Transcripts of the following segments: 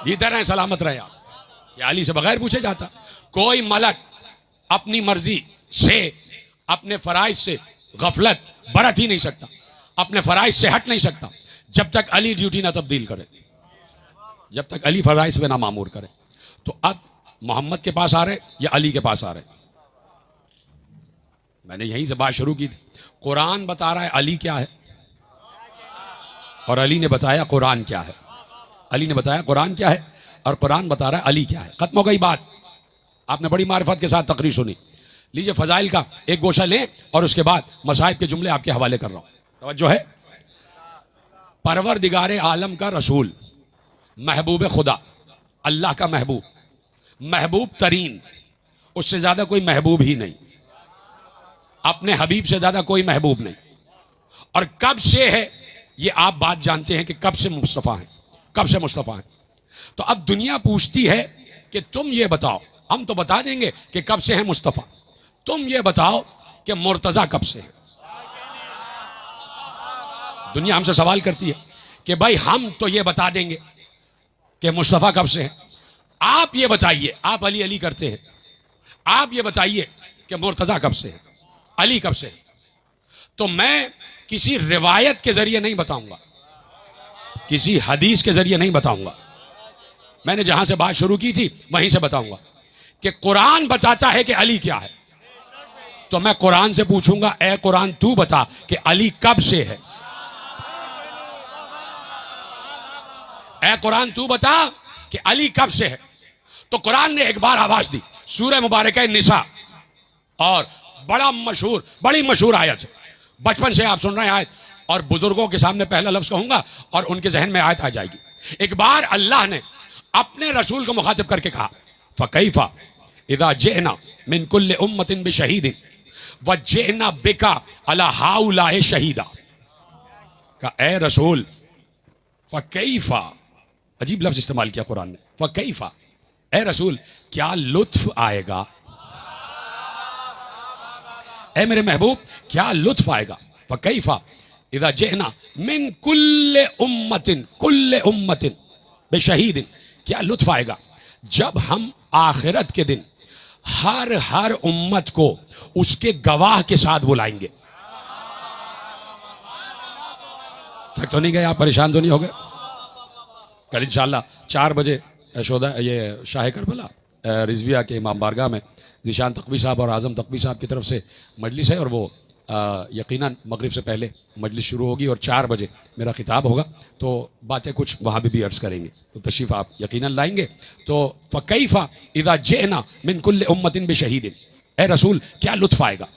भीतर हैं, सलामत रहे आप। ये अली से बगैर पूछे जाता। कोई मलक अपनी मर्जी से अपने फराइज से गफलत बरत ही नहीं सकता, अपने फराइज से हट नहीं सकता जब तक अली ड्यूटी ना तब्दील करे, जब तक अली फराइज पे ना मामूर करे। तो अब मोहम्मद के पास आ रहे या अली के पास आ रहे? मैंने यहीं से बात शुरू की थी। कुरान बता रहा है अली क्या है, और अली ने बताया कुरान क्या है। अली ने बताया कुरान क्या है और कुरान बता रहा है अली क्या है। खत्म हो गई बात। आपने बड़ी मारिफत के साथ तकरीर सुनी। लीजिए फजाइल का एक गोशा लें और उसके बाद मसाइब के जुमले आपके हवाले कर रहा हूं। तवज्जो है। परवरदिगार आलम का रसूल, महबूब खुदा, अल्लाह का महबूब, महबूब तरीन, उससे ज्यादा कोई महबूब ही नहीं, अपने हबीब से ज्यादा कोई महबूब नहीं। और कब से है ये आप बात जानते हैं कि कब से मुस्तफ़ा हैं, कब से मुस्तफ़ा हैं। तो अब दुनिया पूछती है कि तुम ये बताओ, हम तो बता देंगे कि कब से है मुस्तफ़ा, तुम ये बताओ कि मुर्तज़ा कब से है। दुनिया हमसे सवाल करती है कि भाई हम तो ये बता देंगे कि मुस्तफ़ा कब से है, आप ये बताइए, आप अली अली करते हैं, आप ये बताइए कि मुर्तज़ा कब से है, अली कब से है। तो मैं किसी रिवायत के जरिए नहीं बताऊंगा, किसी हदीस के जरिए नहीं बताऊंगा। मैंने जहां से बात शुरू की थी वहीं से बताऊंगा कि कुरान बताता है कि अली क्या है। तो मैं कुरान से पूछूंगा, ए कुरान तू बता कि अली कब से है। ए कुरान तू बता कि अली कब से है। तो कुरान ने एक बार आवाज दी, सूरह मुबारक निसा, और बड़ी मशहूर आयत है, बचपन से आप सुन रहे हैं आयत, और बुजुर्गों के सामने पहला लफ्ज कहूंगा और उनके जहन में आयत आ जाएगी। एक बार अल्लाह ने अपने रसूल को मुखातिब करके कहा, फकैफा इदा जेना मिन कुल्ल उम्मतिन बिशहीदिन व जेना बिका अला हाउलाए शहीदा। का ए रसूल, फकैफा, अजीब लफ्ज इस्तेमाल किया कुरान ने, फकैफा, ए रसूल क्या लुत्फ आएगा, ए मेरे महबूब क्या लुत्फ आएगा। फकैफा इदा जेना मिन कुल्ले उम्मतिन बेशहीदिन, क्या लुत्फ आएगा जब हम आखिरत के दिन हर उम्मत को उसके गवाह के साथ बुलाएंगे। तक तो नहीं गए आप, परेशान तो नहीं हो गए। कल इंशाअल्लाह 4 बजे यशोदा ये शाह करबला रिजविया के इमाम बारगाह में ज़ीशान तक़वी साहब और आज़म तक़वी साहब की तरफ से मजलिस है, और वो यकीनन मगरिब से पहले मजलिस शुरू होगी और 4 बजे मेरा खिताब होगा। तो बातें कुछ वहाँ भी अर्ज़ करेंगे, तो तशरीफ़ आप यकीनन लाएंगे। तो फ़कैफ़ा इज़ा जेना मिन कुल्ल उम्मतिन बिशहीदिन, ए रसूल क्या लुत्फ़ आएगा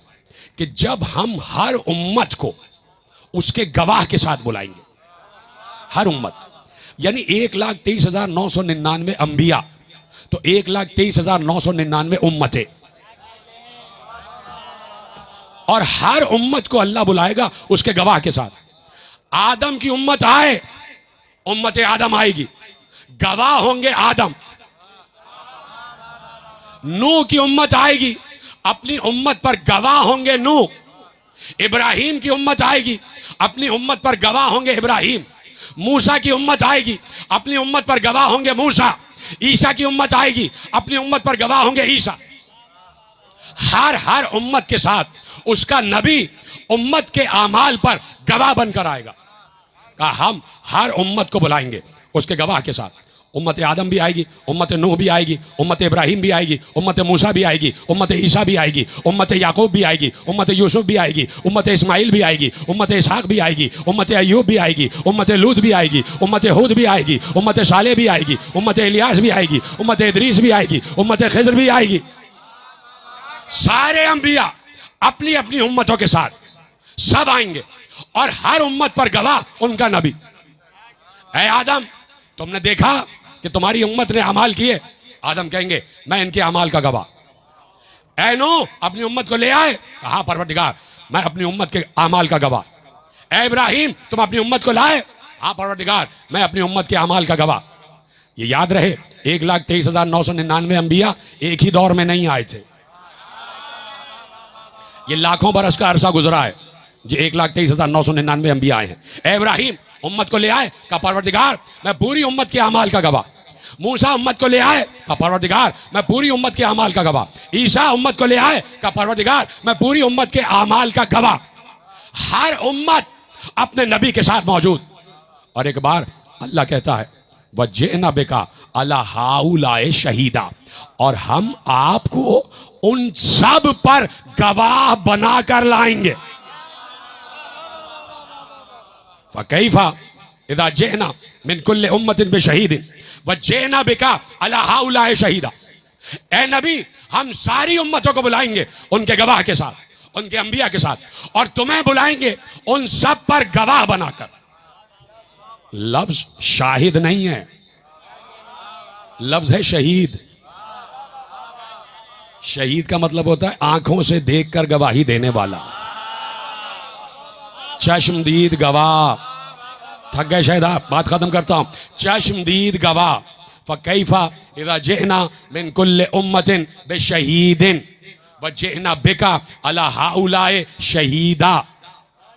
कि जब हम हर उम्मत को उसके गवाह के साथ बुलाएंगे। हर उम्मत यानी 1,23,999 अंबिया, तो 1,23,999 उम्मतें, और हर उम्मत को अल्लाह बुलाएगा उसके गवाह के साथ। आदम की उम्मत आए, उम्मत आदम आएगी, गवाह होंगे आदम। नूह की उम्मत आएगी, अपनी उम्मत पर गवाह होंगे नूह। इब्राहिम की उम्मत आएगी, अपनी उम्मत पर गवाह होंगे इब्राहिम। मूसा की उम्मत आएगी, अपनी उम्मत पर गवाह होंगे मूसा। ईसा की उम्मत आएगी, अपनी उम्मत पर गवाह होंगे ईसा। हर उम्मत के साथ उसका नबी उम्मत के आमाल पर गवाह बनकर आएगा। कहा हम हर उम्मत को बुलाएंगे उसके गवाह के साथ। उम्मत आदम भी आएगी, उम्मत नूह भी आएगी, उम्मत इब्राहिम भी आएगी, उम्मत मूसा भी आएगी, उम्मत ईसा भी आएगी, उम्मत याकूब भी आएगी, उम्मत यूसुफ भी आएगी, उम्मत इस्माइल भी आएगी, उम्मत इसहाक भी आएगी, उम्मत अय्यूब भी आएगी, उम्मत लूत भी आएगी, उम्मत हूद भी आएगी, उम्मत सालेह भी आएगी, उम्मत इलियास भी आएगी, उम्मत इदरीस भी आएगी, उम्मत खिज़र भी आएगी। सारे अंबिया अपनी अपनी उम्मतों के साथ सब आएंगे, और हर उम्मत पर गवाह उनका नबी। ऐ आदम, तुमने देखा कि तुम्हारी उम्मत ने अमाल किए। आदम कहेंगे मैं इनके अमाल का गवाह। ऐ नूह, अपनी उम्मत को ले आए। कहा परवरदिगार मैं अपनी उम्मत के अमाल का गवाह। ऐ इब्राहिम, तुम अपनी उम्मत को लाए। हाँ परवरदिगार मैं अपनी उम्मत के अमाल का गवाह। ये याद रहे 1,23,999 अंबिया एक ही दौर में नहीं आए थे, ये लाखों बरस का अरसा गुजरा है जो 1,23,999 अंबिया आए हैं। ऐ इब्राहिम, उम्मत को ले आए। कहा परवरदिगार मैं पूरी उम्मत के अमाल का गवाह। मूसा उम्मत को ले आए का परवरदिगार मैं पूरी उम्मत के अमाल का गवाह। ईसा उम्मत को ले आए का परवरदिगार मैं पूरी उम्मत के अमाल का गवाह। हर उम्मत अपने नबी के साथ मौजूद। और एक बार अल्लाह कहता है वज्जना बिका अला हाउलाए शहीदा, और हम आपको उन सब पर गवाह बनाकर लाएंगे। फकैफा इदा जेना मिन कुल्ले उम्मतिन बिशहीदिन वज्जना बिका अला हाउलाए शहीदा। ए नबी, हम सारी उम्मतों को बुलाएंगे उनके गवाह के साथ, उनके अंबिया के साथ, और तुम्हें बुलाएंगे उन सब पर गवाह बनाकर। लफ्ज शाहिद नहीं है, लफ्ज है शहीद। शहीद का मतलब होता है आंखों से देखकर गवाही देने वाला, चश्मदीद गवाह। थक गए शायद आप, बात खत्म करता हूं। चश्मदीद गवाह। फकैफा इदा जिना मिन कुल्ले उम्मतिन बिशहीदिन वजिना बिका अला हाउलाए शहीदा।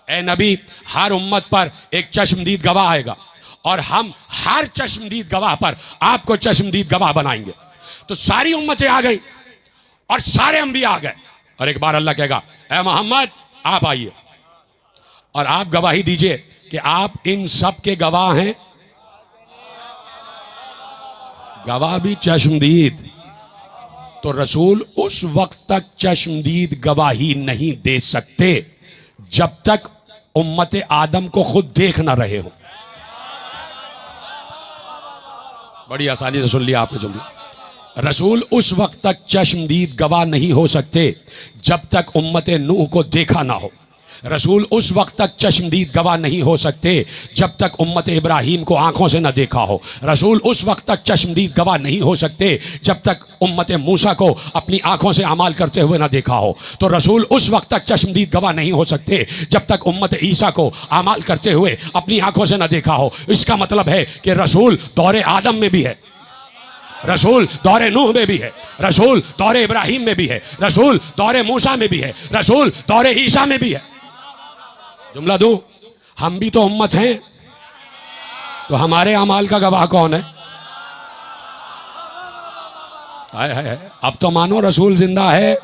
ए नबी, हर उम्मत पर एक चश्मदीद गवाह आएगा और हम हर चश्मदीद गवाह पर आपको चश्मदीद गवाह बनाएंगे। तो सारी उम्मतें आ गई और सारे अंबिया आ गए, और एक बार अल्लाह कहेगा ए मोहम्मद आप आइए और आप गवाही दीजिए कि आप इन सब के गवाह हैं। गवाह भी चश्मदीद। तो रसूल उस वक्त तक चश्मदीद गवाही नहीं दे सकते जब तक उम्मत आदम को खुद देख ना रहे हो। बड़ी आसानी से सुन लिया आपने जुमला। रसूल उस वक्त तक चश्मदीद गवाह नहीं हो सकते जब तक उम्मत नूह को देखा ना हो। रसूल उस वक्त तक चश्मदीद गवाह नहीं हो सकते जब तक उम्मत इब्राहीम को आंखों से न देखा हो। रसूल उस वक्त तक चश्मदीद गवाह नहीं हो सकते जब तक उम्मत मूसा को अपनी आंखों से अमाल करते हुए न देखा हो। तो रसूल उस वक्त तक चश्मदीद गवाह नहीं हो सकते जब तक उम्मत ईसा को अमाल करते हुए अपनी आंखों से न देखा हो। इसका मतलब है कि रसूल दौरे आदम में भी है, रसूल दौरे नूह में भी है, रसूल दौरे इब्राहीम में भी है, रसूल दौरे मूसा में भी है, रसूल दौरे ईसा में भी है। जुमला दूं, हम भी तो उम्मत हैं, तो हमारे अमाल का गवाह कौन है? हाय, अब तो मानो रसूल जिंदा है,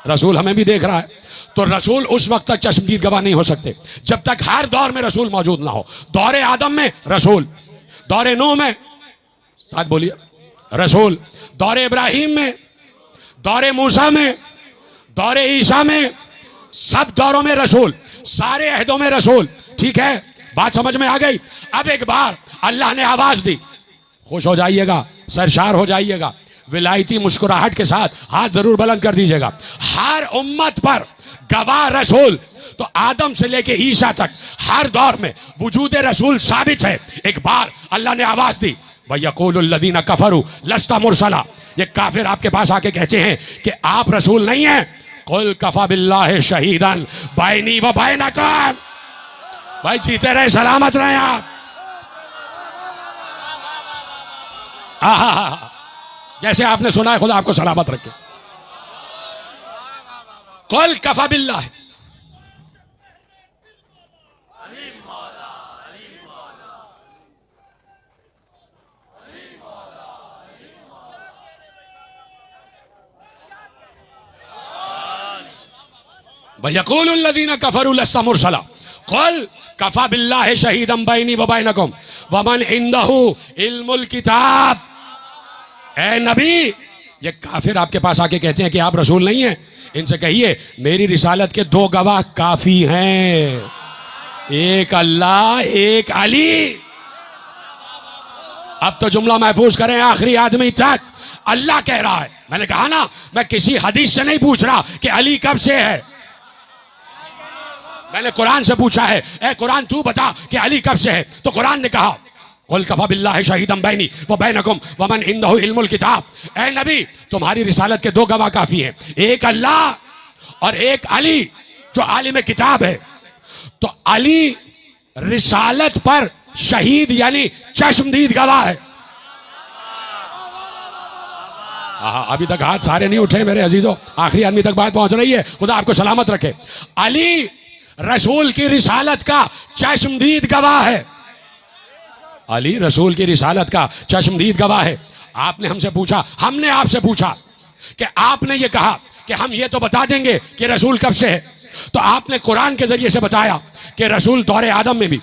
रसूल हमें भी देख रहा है। तो रसूल उस वक्त तक चश्मदीद गवाह नहीं हो सकते जब तक हर दौर में रसूल मौजूद ना हो। दौरे आदम में रसूल, दौरे नूह में, साथ बोलिए, रसूल, दौरे इब्राहीम में, दौरे मूसा में, दौरे ईसा में, सब दौरों में रसूल, सारे अहदों में रसूल। ठीक है, बात समझ में आ गई। अब एक बार अल्लाह ने आवाज दी, खुश हो जाइएगा, सरशार हो जाइएगा, विलायती मुस्कुराहट के साथ हाथ जरूर बुलंद कर दीजिएगा। हर उम्मत पर गवाह रसूल। तो आदम से लेके ईसा तक हर दौर में वजूद रसूल साबित है। एक बार अल्लाह ने आवाज दी, वयक़ूलुल्लज़ीना कफ़रू लस्ता मुरसला। ये काफिर आपके पास आके कहते हैं कि आप रसूल नहीं हैं। कुल कफ़ा बिल्लाहि शहीदन बैनी व बैनकुम। भाई जीते रहे, सलामत रहे आप। जैसे आपने सुना है, खुदा आपको सलामत रखे। कुल कफ़ा बिल्लाहि, वयक़ूलुल्लज़ीना कफ़रू लस्ता मुरसला कुल कफ़ा बिल्लाहि शहीदन बैनी व बैनकुम वमन इंदहु इल्मुल किताब। ए नबी, ये काफिर आपके पास आके कहते हैं कि आप रसूल नहीं हैं। इनसे कहिए मेरी रिसालत के दो गवाह काफी हैं, एक अल्लाह, एक अली। अब तो जुमला महफूज करें आखिरी आदमी तक। अल्लाह कह रहा है, मैंने कहा ना, मैं किसी हदीस से नहीं पूछ रहा कि अली कब से है, मैंने कुरान से पूछा है। ए कुरान, तू बता कि अली कब से है। तो कुरान ने कहा कुल कफ़ा बिल्लाहि शहीदन बैनी व बैनकुम वमन इंदहु इल्मुल किताब। ए नबी, तुम्हारी रिसालत के दो गवाह काफी हैं, एक अल्लाह और एक अली जो आलिम किताब है। तो अली रिसालत पर शहीद यानी चश्मदीद गवाह है। अभी तक हाथ सारे नहीं उठे मेरे अजीजों, आखिरी आदमी तक बात पहुंच रही है, खुदा आपको सलामत रखे। अली रसूल की रिसालत का चश्मदीद गवाह है। अली रसूल की रिसालत का चश्मदीद गवाह है। आपने हमसे पूछा, हमने आपसे पूछा कि आपने ये कहा कि हम ये तो बता देंगे कि रसूल कब से है, तो आपने कुरान के जरिए से बताया कि रसूल दौरे आदम में भी,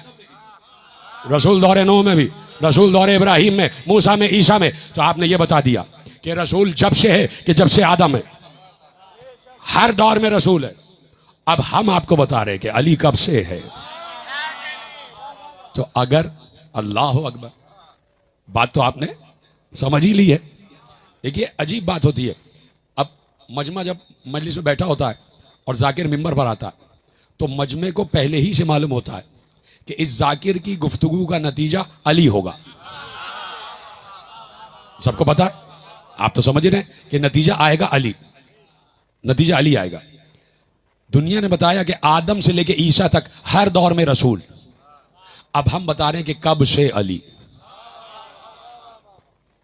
रसूल दौरे नूह में भी, रसूल दौरे इब्राहिम में, मूसा में, ईसा में। तो आपने ये बता दिया कि रसूल जब से है कि जब से आदम है, हर दौर में रसूल है। अब हम आपको बता रहे हैं कि अली कब से है। तो अगर अल्लाह अकबर, बात तो आपने समझ ही ली है। देखिए अजीब बात होती है, अब मजमा जब मजलिस में बैठा होता है और जाकिर मिंबर पर आता है, तो मजमे को पहले ही से मालूम होता है कि इस जाकिर की गुफ्तगू का नतीजा अली होगा। सबको पता है, आप तो समझ रहे हैं कि नतीजा आएगा अली, नतीजा अली आएगा। दुनिया ने बताया कि आदम से लेके ईसा तक हर दौर में रसूल। अब हम बता रहे हैं कि कब से अली।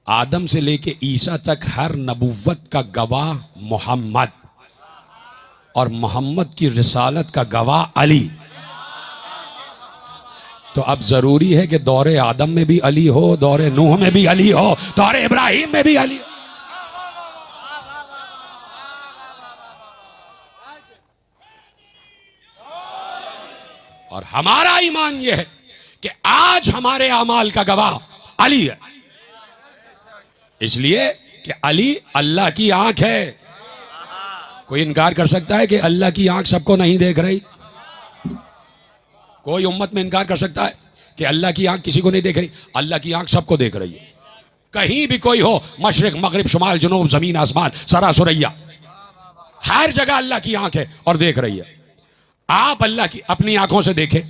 आदम से लेके ईसा तक हर नबुव्वत का गवाह मोहम्मद, और मोहम्मद की रिसालत का गवाह अली। तो अब जरूरी है कि दौरे आदम में भी अली हो, दौरे नूह में भी अली हो, दौरे इब्राहिम में भी अली हो। और हमारा ईमान यह है कि आज हमारे अमाल का गवाह अली है, इसलिए कि अली अल्लाह की आंख है। कोई इनकार कर सकता है कि अल्लाह की आंख सबको नहीं देख रही? कोई उम्मत में इनकार कर सकता है कि अल्लाह की आंख किसी को नहीं देख रही? अल्लाह की आंख सबको देख रही है। कहीं भी कोई हो, मशरिक मगरिब शुमाल जुनूब जमीन आसमान सरा सुरैया, हर जगह अल्लाह की आंख है और देख रही है। आप अल्लाह की अपनी आंखों से देखें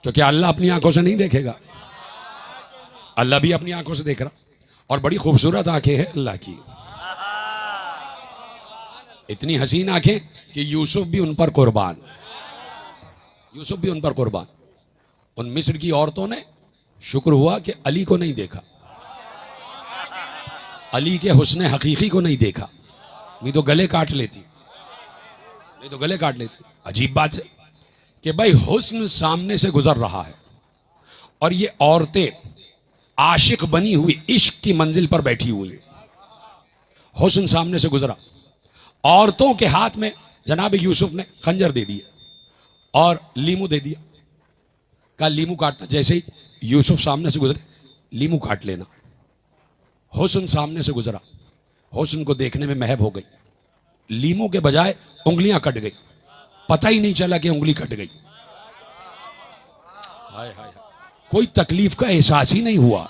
तो क्या अल्लाह अपनी आंखों से नहीं देखेगा? अल्लाह भी अपनी आंखों से देख रहा, और बड़ी खूबसूरत आंखें हैं अल्लाह की, इतनी हसीन आंखें कि यूसुफ भी उन पर कुर्बान, यूसुफ भी उन पर कुर्बान। उन मिस्र की औरतों ने शुक्र हुआ कि अली को नहीं देखा, अली के हुस्न हकीकी को नहीं देखा, नहीं तो गले काट लेती, नहीं तो गले काट लेती। अजीब बात है कि भाई हुस्न सामने से गुजर रहा है और ये औरतें आशिक बनी हुई इश्क की मंजिल पर बैठी हुई है। हुस्न सामने से गुजरा, औरतों के हाथ में जनाब यूसुफ ने खंजर दे दिया और लीमू दे दिया, कहा लीमू काटना। जैसे ही यूसुफ सामने से गुजरे, लीमू काट लेना। हुस्न सामने से गुजरा, हुस्न को देखने में महब हो गई, लीमू के बजाय उंगलियां कट गई, पता ही नहीं चला कि उंगली कट गई। हाय हाय, कोई तकलीफ का एहसास ही नहीं हुआ।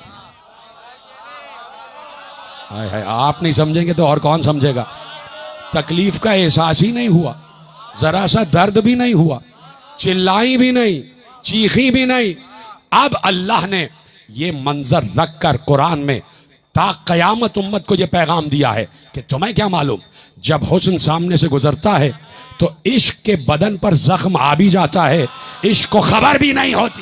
हाय हाय, आप नहीं समझेंगे तो और कौन समझेगा? तकलीफ का एहसास ही नहीं हुआ, जरा सा दर्द भी नहीं हुआ, चिल्लाई भी नहीं, चीखी भी नहीं। अब अल्लाह ने ये मंजर रखकर कुरान में ता कयामत उम्मत को ये पैगाम दिया है कि तुम्हें क्या मालूम, जब हुस्न सामने से गुजरता है तो इश्क के बदन पर जख्म आ भी जाता है, इश्क को खबर भी नहीं होती।